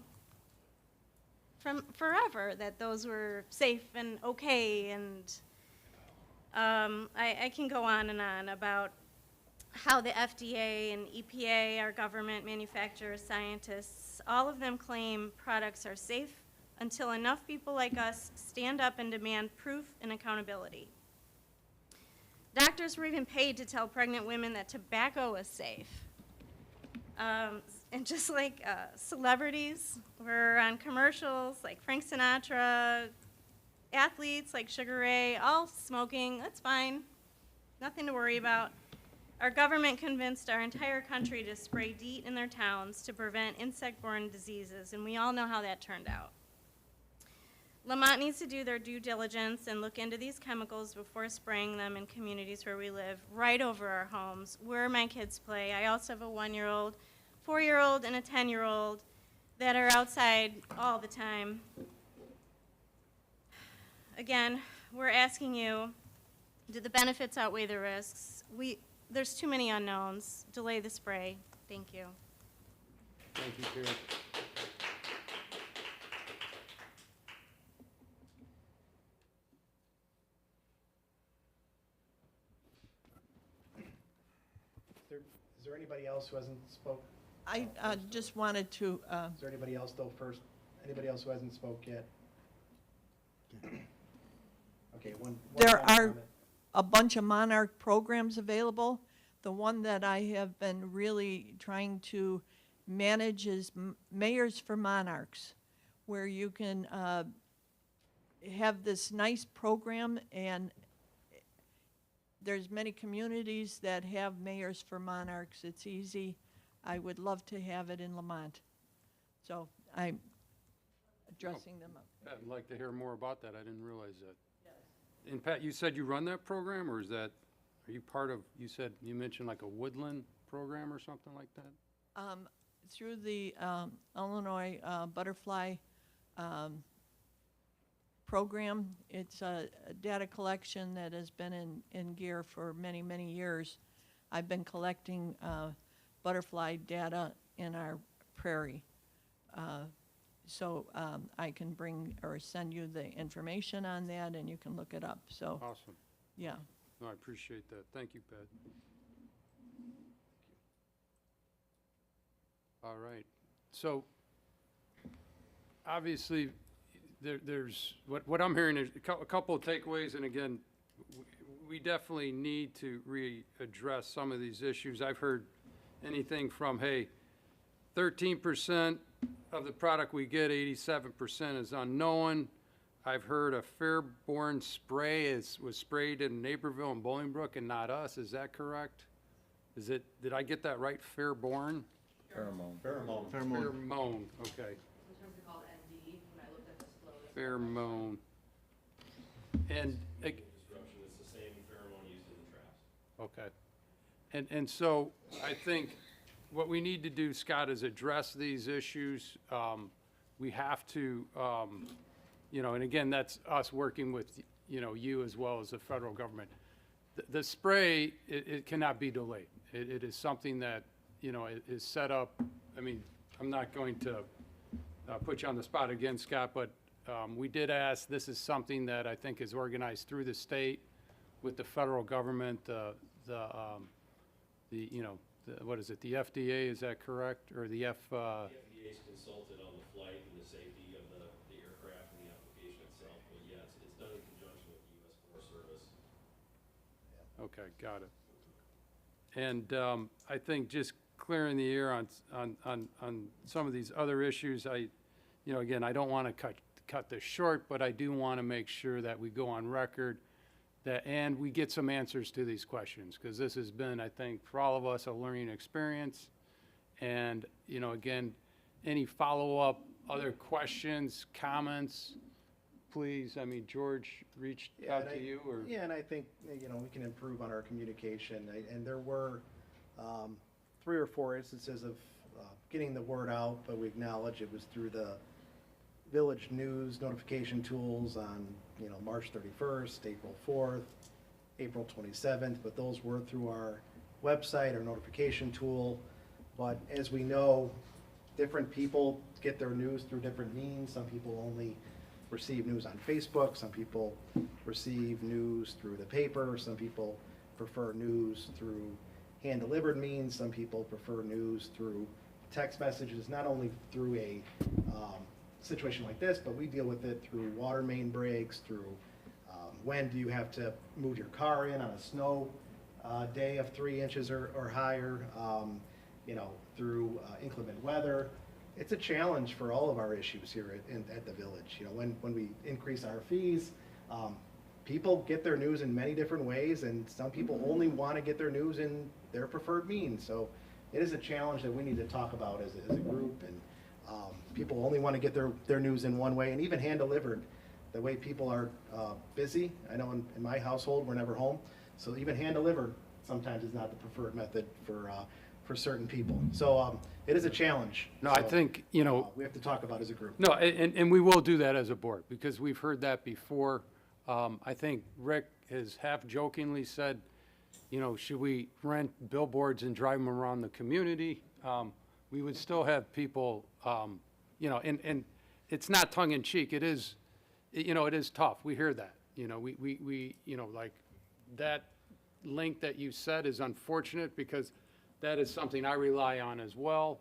M: forever that those were safe and okay, and I can go on and on about how the FDA and EPA, our government, manufacturers, scientists, all of them claim products are safe until enough people like us stand up and demand proof and accountability. Doctors were even paid to tell pregnant women that tobacco is safe. And just like celebrities were on commercials like Frank Sinatra, athletes like Sugar Ray, all smoking, that's fine, nothing to worry about. Our government convinced our entire country to spray DEET in their towns to prevent insect-borne diseases, and we all know how that turned out. Lamont needs to do their due diligence and look into these chemicals before spraying them in communities where we live, right over our homes, where my kids play. I also have a 1-year-old, 4-year-old, and a 10-year-old that are outside all the time. Again, we're asking you, do the benefits outweigh the risks? There's too many unknowns. Delay the spray. Thank you.
A: Thank you, Carrie.
I: Is there anybody else who hasn't spoke?
L: I just wanted to,
I: Is there anybody else though first? Anybody else who hasn't spoke yet? Okay, one
L: there
I: final
L: are
I: comment.
L: a bunch of Monarch programs available. The one that I have been really trying to manage is Mayors for Monarchs, where you can have this nice program, and there's many communities that have Mayors for Monarchs. It's easy. I would love to have it in Lamont. So I'm addressing them up.
A: I'd like to hear more about that. I didn't realize that. Yes. And Pat, you said you run that program, or is that, are you part of, you mentioned like a woodland program or something like that?
L: Through the Illinois Butterfly program. It's a data collection that has been in gear for many, many years. I've been collecting butterfly data in our prairie. So I can bring or send you the information on that, and you can look it up. So,
A: Awesome.
L: yeah.
A: No, I appreciate that. Thank you, Pat. All right. So, obviously, there's, what I'm hearing is a couple of takeaways, and again, we definitely need to readdress some of these issues. I've heard anything from, hey, 13% of the product we get, 87% is unknown. I've heard a Fairborn spray was sprayed in Naperville and Bolingbrook and not us. Is that correct? Did I get that right? Fairborn?
E: Pheromone.
A: Pheromone, okay. Pheromone. And,
C: Disruption is the same pheromone used in the traps.
A: okay. And so I think what we need to do, Scott, is address these issues. We have to, and again, that's us working with, you as well as the federal government. The spray, it cannot be delayed. It is something that, is set up. I mean, I'm not going to put you on the spot again, Scott, but we did ask, this is something that I think is organized through the state with the federal government, what is it, the FDA, is that correct? Or the
C: The FDA's consulted on the flight and the safety of the aircraft and the application itself, but yes, it's done in conjunction with the U.S. Forest Service.
A: Okay, got it. And I think just clearing the air on some of these other issues, again, I don't want to cut this short, but I do want to make sure that we go on record and we get some answers to these questions, because this has been, I think, for all of us, a learning experience. And, again, any follow-up, other questions, comments, please, George reached out to you, or?
I: Yeah, and I think, we can improve on our communication. And there were 3 or 4 instances of getting the word out, but we acknowledge it was through the village news notification tools on, March 31st, April 4th, April 27th, but those were through our website, our notification tool. But as we know, different people get their news through different means. Some people only receive news on Facebook. Some people receive news through the paper. Some people prefer news through hand-delivered means. Some people prefer news through text messages, not only through a situation like this, but we deal with it through water main breaks, through when do you have to move your car in on a snow day of 3 inches or higher, through inclement weather. It's a challenge for all of our issues here at the village. When we increase our fees, people get their news in many different ways, and some people only want to get their news in their preferred means. So it is a challenge that we need to talk about as a group. And people only want to get their news in one way, and even hand-delivered, the way people are busy. I know in my household, we're never home, so even hand-delivered sometimes is not the preferred method for certain people. So it is a challenge.
A: No, I think,
I: we have to talk about as a group.
A: No, and we will do that as a board, because we've heard that before. I think Rick has half jokingly said, should we rent billboards and drive them around the community? We would still have people, and it's not tongue in cheek. It is, it is tough. We hear that. We like that link that you said is unfortunate, because that is something I rely on as well.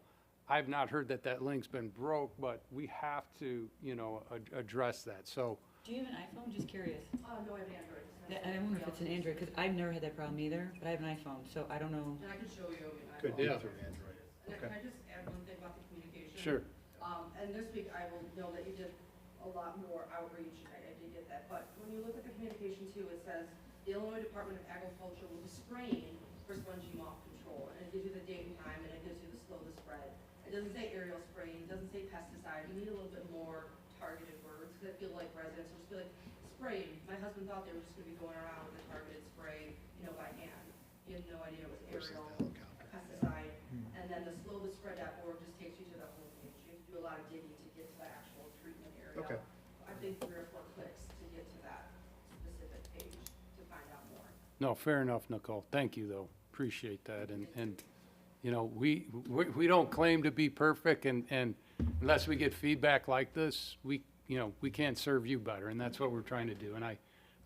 A: I've not heard that that link's been broke, but we have to, you know, address that, so.
N: Do you have an iPhone? Just curious.
J: No, I have an Android.
N: I wonder if it's an Android, because I've never had that problem either, but I have an iPhone, so I don't know.
J: And I can show you.
I: Could be through Android.
J: And can I just add one thing about the communication?
A: Sure.
J: And this week, I will know that you did a lot more outreach, I did get that, but when you look at the communication too, it says, the Illinois Department of Agriculture will be spraying for spongy moth control, and it gives you the date and time, and it gives you the slow the spread. It doesn't say aerial spraying, it doesn't say pesticide, you need a little bit more targeted words, because I feel like residents will just be like, spraying, my husband thought they were just gonna be going around with a targeted spray, you know, by hand. He had no idea it was aerial, a pesticide, and then the slowthespread.org just takes you to the homepage. You have to do a lot of digging to get to the actual treatment area.
I: Okay.
J: I think 3 or 4 clicks to get to that specific page to find out more.
A: No, fair enough, Nicole. Thank you, though. Appreciate that. And, you know, we don't claim to be perfect, and unless we get feedback like this, you know, we can't serve you better, and that's what we're trying to do. And I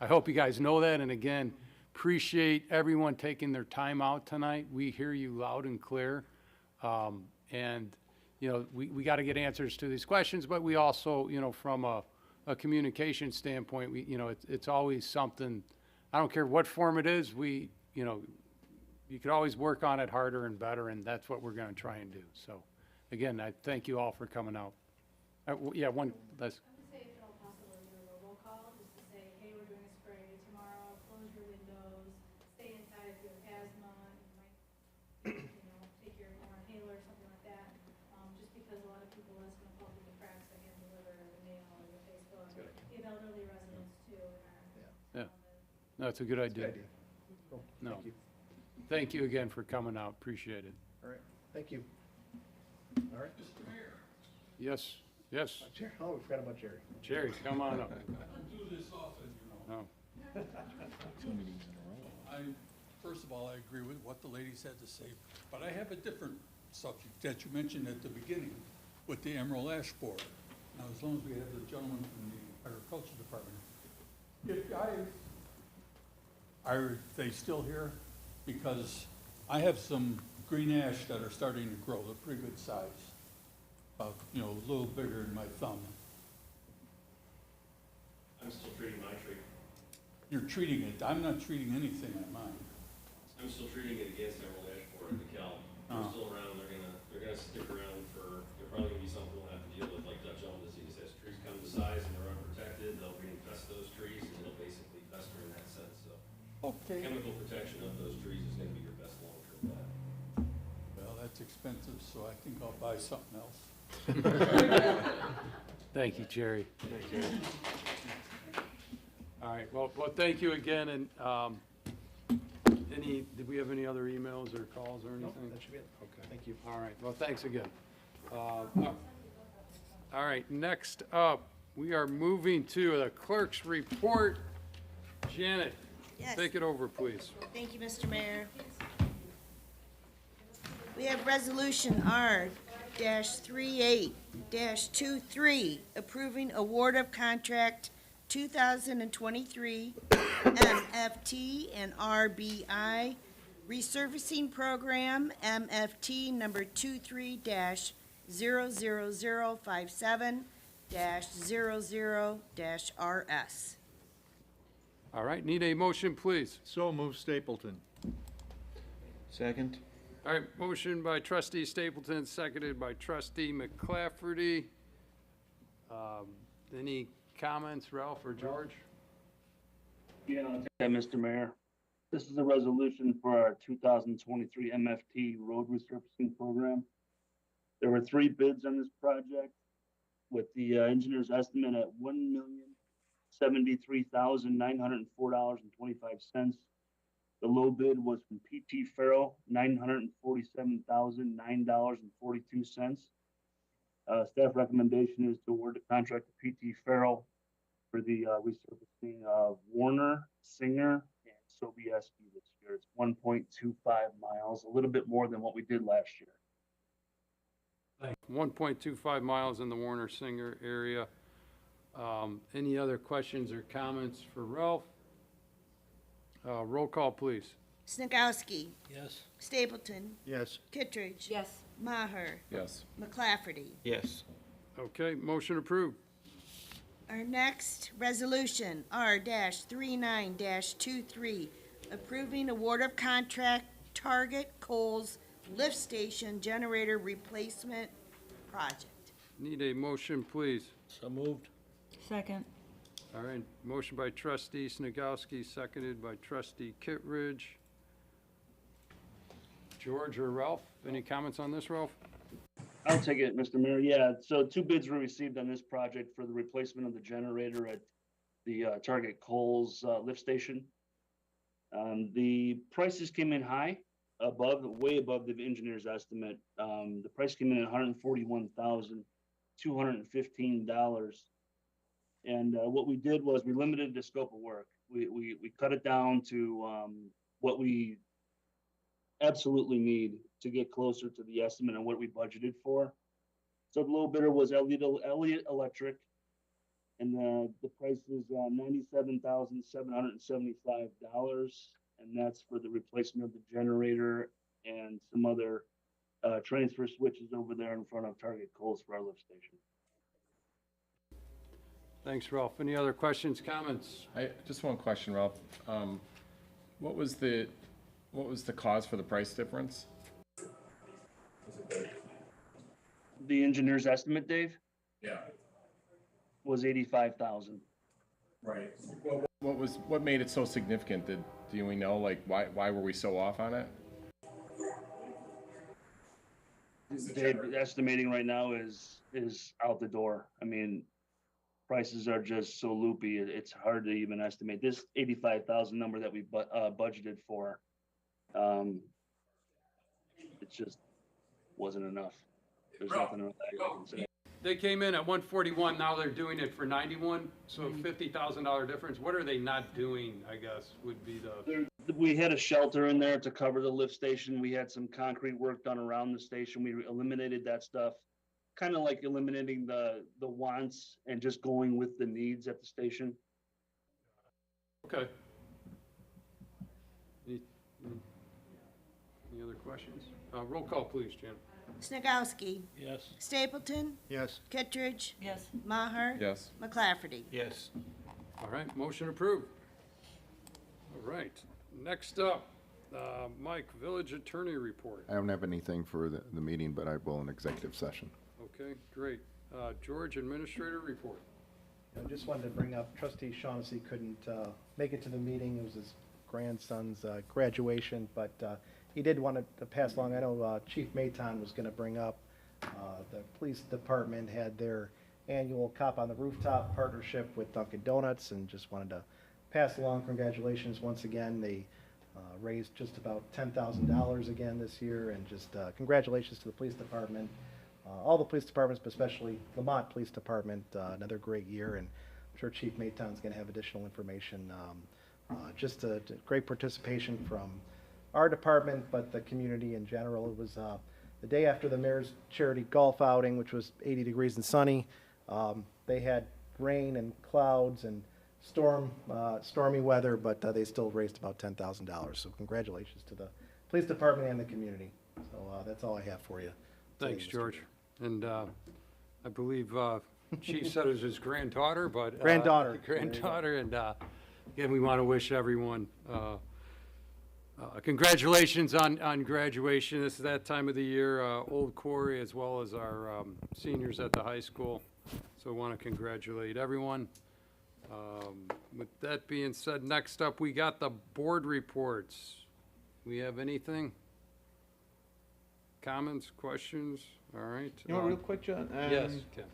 A: hope you guys know that, and again, appreciate everyone taking their time out tonight. We hear you loud and clear. And, you know, we got to get answers to these questions, but we also, you know, from a communication standpoint, you know, it's always something, I don't care what form it is, you know, you could always work on it harder and better, and that's what we're going to try and do. So, again, I thank you all for coming out. Yeah, let's.
K: I would say if at all possible, do a robocall, just to say, hey, we're doing a spray tomorrow, close your windows, stay inside if you have asthma, you might, you know, take your inhaler or something like that. Just because a lot of people, that's gonna fall through the cracks, that hand deliver the mail or the Facebook. We have elderly residents too in our.
A: Yeah. No, it's a good idea.
I: Cool.
A: No.
I: Thank you.
A: Thank you again for coming out. Appreciate it.
I: All right, thank you. All right.
A: Yes, yes.
I: Jerry, oh, we forgot about Jerry.
A: Jerry, come on up.
O: I do this often, you know.
A: No.
O: First of all, I agree with what the ladies had to say, but I have a different subject that you mentioned at the beginning with the emerald ash borer. Now, as long as we have the gentleman from the agriculture department, are they still here? Because I have some green ash that are starting to grow. They're pretty good size, about, you know, a little bigger than my thumb.
C: I'm still treating my tree.
O: You're treating it. I'm not treating anything on mine.
C: I'm still treating it against emerald ash borer at the Cal. They're
O: Oh.
C: still around. They're gonna stick around for, they're probably gonna be something we'll have to deal with, like Dutch elm disease. As trees come to size and they're unprotected, they'll reinfest those trees and it'll basically fester in that sense, so.
O: Okay.
C: Chemical protection of those trees is gonna be your best long-term bet.
O: Well, that's expensive, so I think I'll buy something else.
A: Thank you, Jerry. All right, well, thank you again, and did we have any other emails or calls or anything?
I: That should be it. Okay. Thank you.
A: All right, well, thanks again. All right, next up, we are moving to the clerk's report. Janet,
B: Yes.
A: take it over, please.
B: Thank you, Mr. Mayor. We have Resolution R-38-23, approving award of contract 2023 MFT and RBI resurfacing program, MFT number 23-00057-00-RS.
A: All right, need a motion, please.
G: So move Stapleton.
D: Second?
A: All right, motion by trustee Stapleton, seconded by trustee McClafferty. Any comments, Ralph or George?
H: Yeah, I'll take that, Mr. Mayor. This is a resolution for our 2023 MFT road resurfacing program. There were 3 bids on this project, with the engineer's estimate at $1,073,904.25. The low bid was from PT Farrell, $947,009.42. Staff recommendation is to award the contract to PT Farrell for the resurfacing of Warner, Singer, and Sobieski this year. It's 1.25 miles, a little bit more than what we did last year.
A: 1.25 miles in the Warner Singer area. Any other questions or comments for Ralph? Roll call, please.
B: Snagowski,
F: Yes.
B: Stapleton,
G: Yes.
B: Kittredge.
M: Yes.
B: Maher,
E: Yes.
B: McClafferty.
D: Yes.
A: Okay, motion approved.
B: Our next resolution, R-39-23, approving award of contract Target Coles Lift Station Generator Replacement Project.
A: Need a motion, please.
F: So moved.
N: Second.
A: All right, motion by trustee Snagowski, seconded by trustee Kittredge. George or Ralph, any comments on this, Ralph?
H: I'll take it, Mr. Mayor. Yeah, so 2 bids were received on this project for the replacement of the generator at the Target Coles lift station. The prices came in high, way above the engineer's estimate. The price came in at $141,215. And what we did was we limited the scope of work. We cut it down to what we absolutely need to get closer to the estimate and what we budgeted for. So the low bidder was Elliott Electric, and the price is $97,775, and that's for the replacement of the generator and some other transfer switches over there in front of Target Coles for our lift station.
A: Thanks, Ralph. Any other questions, comments?
E: Just one question, Ralph. What was the cause for the price difference?
H: The engineer's estimate, Dave,
E: Yeah.
H: was $85,000.
E: Right. What made it so significant? Do we know, like, why were we so off on it?
H: Dave, estimating right now is out the door. I mean, prices are just so loopy, it's hard to even estimate. This 85,000 number that we budgeted for, it just wasn't enough. There's nothing else I can say.
A: They came in at 141, now they're doing it for 91, so $50,000 difference. What are they not doing, I guess, would be the...
H: We had a shelter in there to cover the lift station. We had some concrete work done around the station. We eliminated that stuff, kind of like eliminating the wants and just going with the needs at the station.
A: Okay. Any other questions? Roll call, please, Jan.
B: Snagowski,
F: Yes.
B: Stapleton,
G: Yes.
B: Kittredge,
N: Yes.
B: Maher,
E: Yes.
B: McClafferty.
D: Yes.
A: All right, motion approved. All right, next up, Mike, village attorney report.
P: I don't have anything for the meeting, but I will in executive session.
A: Okay, great. George, administrator report.
I: I just wanted to bring up trustee Shaughnessy couldn't make it to the meeting. It was his grandson's graduation, but he did want to pass along. I know Chief Mayton was going to bring up the police department had their annual Cop on the Rooftop partnership with Dunkin' Donuts, and just wanted to pass along congratulations once again. They raised just about $10,000 again this year, and just congratulations to the police department. All the police departments, but especially Lamont Police Department, another great year, and I'm sure Chief Mayton's going to have additional information. Just a great participation from our department, but the community in general. It was the day after the mayor's charity golf outing, which was 80 degrees and sunny. They had rain and clouds and stormy weather, but they still raised about $10,000. So congratulations to the police department and the community. So that's all I have for you.
A: Thanks, George. And I believe Chief said it was his granddaughter, but...
I: Granddaughter.
A: Granddaughter, and again, we want to wish everyone congratulations on graduation. This is that time of the year, Old Quarry, as well as our seniors at the high school. So I want to congratulate everyone. With that being said, next up, we got the board reports. We have anything? Comments, questions? All right.
D: You know, real quick, John?
A: Yes, Ken.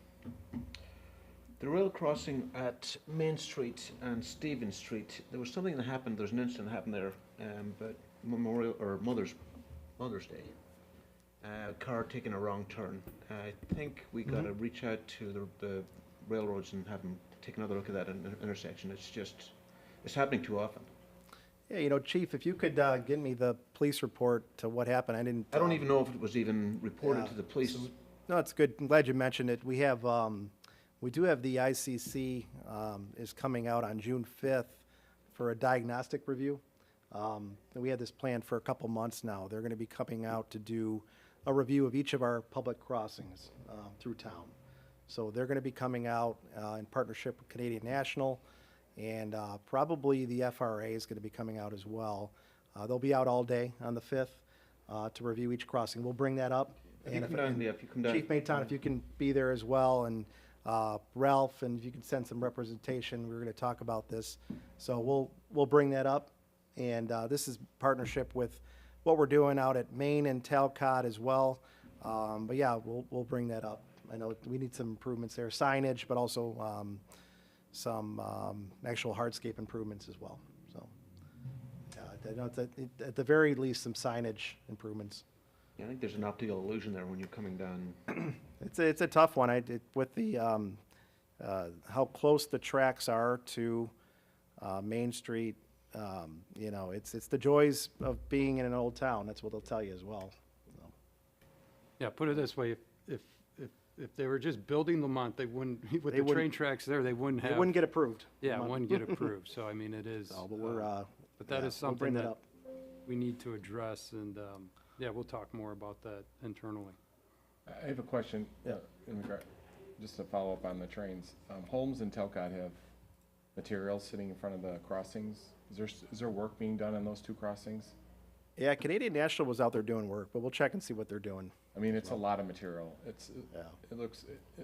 D: The rail crossing at Main Street and Stephen Street, there was something that happened, there's an incident that happened there, but Memorial, or Mother's Day. Car taking a wrong turn. I think we got to reach out to the railroads and have them take another look at that intersection. It's happening too often.
I: Yeah, you know, Chief, if you could give me the police report to what happened.
D: I don't even know if it was even reported to the police.
I: No, it's good. I'm glad you mentioned it. We have, we do have the ICC is coming out on June 5th for a diagnostic review. And we had this planned for a couple months now. They're going to be coming out to do a review of each of our public crossings through town. So they're going to be coming out in partnership with Canadian National, and probably the FRA is going to be coming out as well. They'll be out all day on the 5th to review each crossing. We'll bring that up.
D: If you come down, yeah, if you come down.
I: Chief Mayton, if you can be there as well, and Ralph, and if you can send some representation, we're going to talk about this. So we'll bring that up, and this is partnership with what we're doing out at Maine and Talcott as well. But yeah, we'll bring that up. I know we need some improvements there, signage, but also some actual hardscape improvements as well. So I know at the very least, some signage improvements.
D: Yeah, I think there's an optical illusion there when you're coming down.
I: It's a tough one. With the how close the tracks are to Main Street. You know, it's the joys of being in an old town. That's what they'll tell you as well. So.
A: Yeah, put it this way, if they were just building Lamont, they wouldn't, with
I: They
A: the train
I: wouldn't-
A: tracks there, they wouldn't have.
I: It wouldn't get approved.
A: Yeah, it wouldn't get approved. So, I mean, it is.
I: So, but we're,
A: but that
I: yeah,
A: is
I: we'll
A: something
I: bring that
A: that
I: up.
A: we need to address, and, yeah, we'll talk more about that internally.
E: I have a question. In regard, just to follow up on the trains. Holmes and Talcott have materials sitting in front of the crossings. Is there work being done on those two crossings?
I: Yeah, Canadian National was out there doing work, but we'll check and see what they're doing.
E: I mean, it's a lot of material. It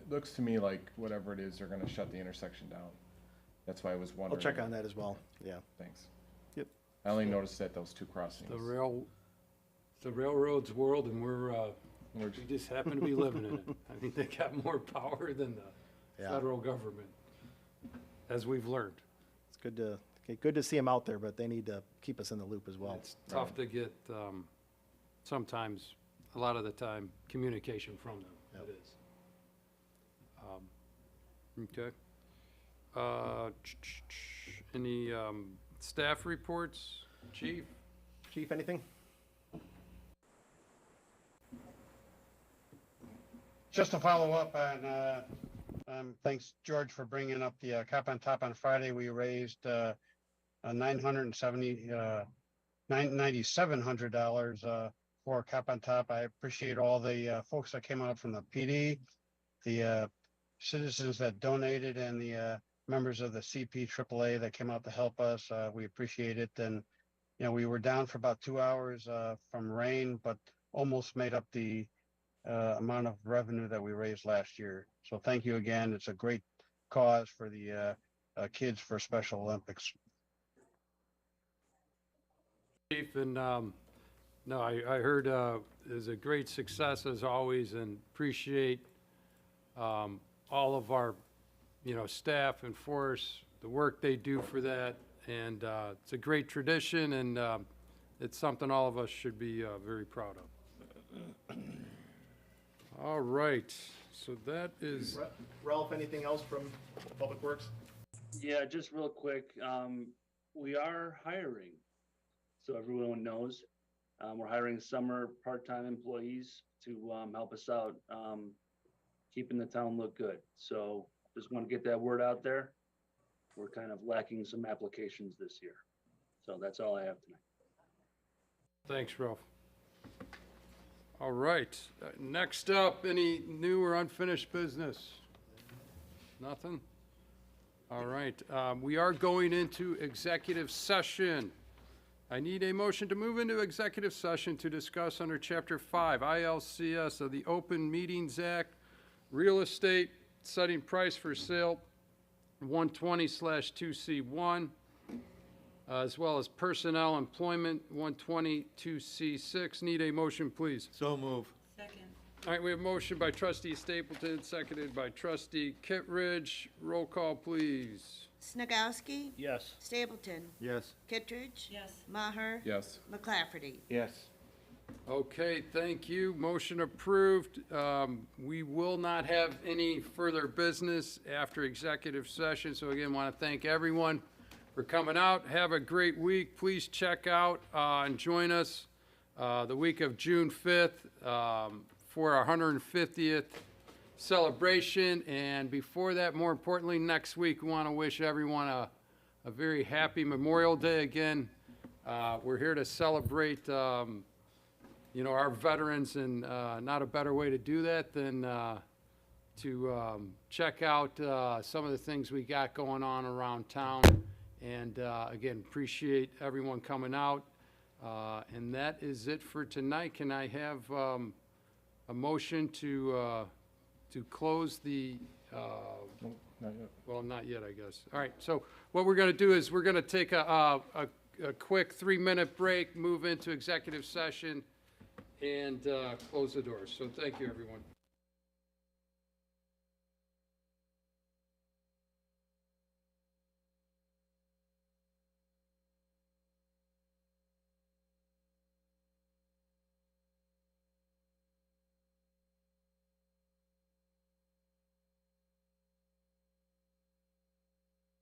E: looks to me like whatever it is, they're gonna shut the intersection down. That's why I was
I: I'll
E: wondering.
I: check on that as well. Yeah.
E: Thanks.
I: Yep.
E: I only noticed that those two crossings.
A: The railroad's world, and we just happen to be living in it. I mean, they got more power than the federal government, as we've learned.
I: It's good to see them out there, but they need to keep us in the loop as well.
A: It's tough to get, sometimes, a lot of the time, communication from them. It is. Okay. Any staff reports? Chief?
I: Chief, anything?
Q: Just to follow up on, thanks, George, for bringing up the Cop on Top on Friday. We raised $997 for Cop on Top. I appreciate all the folks that came out from the PD, the citizens that donated, and the members of the CP AAA that came out to help us. We appreciate it. And, you know, we were down for about 2 hours from rain, but almost made up the amount of revenue that we raised last year. So thank you again. It's a great cause for the kids for Special Olympics.
A: Chief, and, no, I heard, it was a great success as always, and appreciate, all of our, staff and force, the work they do for that. And, it's a great tradition, and, it's something all of us should be, very proud of. All right, so that is.
I: Ralph, anything else from Public Works?
H: Yeah, just real quick, we are hiring, so everyone knows. We're hiring summer part-time employees to help us out, keeping the town look good. So just want to get that word out there. We're kind of lacking some applications this year. So that's all I have tonight.
A: Thanks, Ralph. All right, next up, any new or unfinished business? Nothing? All right, we are going into executive session. I need a motion to move into executive session to discuss under Chapter 5 ILCS of the Open Meetings Act, real estate, setting price for sale, 120/2C1, as well as personnel employment, 122C6. Need a motion, please.
G: So move.
N: Second.
A: All right, we have a motion by trustee Stapleton, seconded by trustee Kittredge. Roll call, please.
B: Snagowski?
F: Yes.
B: Stapleton?
G: Yes.
B: Kittredge?
N: Yes.
B: Maher?
E: Yes.
B: McClafferty?
D: Yes.
A: Okay, thank you. Motion approved. We will not have any further business after executive session. So again, want to thank everyone for coming out. Have a great week. Please check out and join us the week of June 5th for our 150th celebration. And before that, more importantly, next week, we want to wish everyone a very happy Memorial Day again. We're here to celebrate, you know, our veterans, and not a better way to do that than to check out some of the things we got going on around town. And again, appreciate everyone coming out. And that is it for tonight. Can I have a motion to close the,
E: Not yet.
A: well, not yet, I guess. All right, so what we're going to do is we're going to take a quick 3-minute break, move into executive session, and close the doors. So thank you, everyone.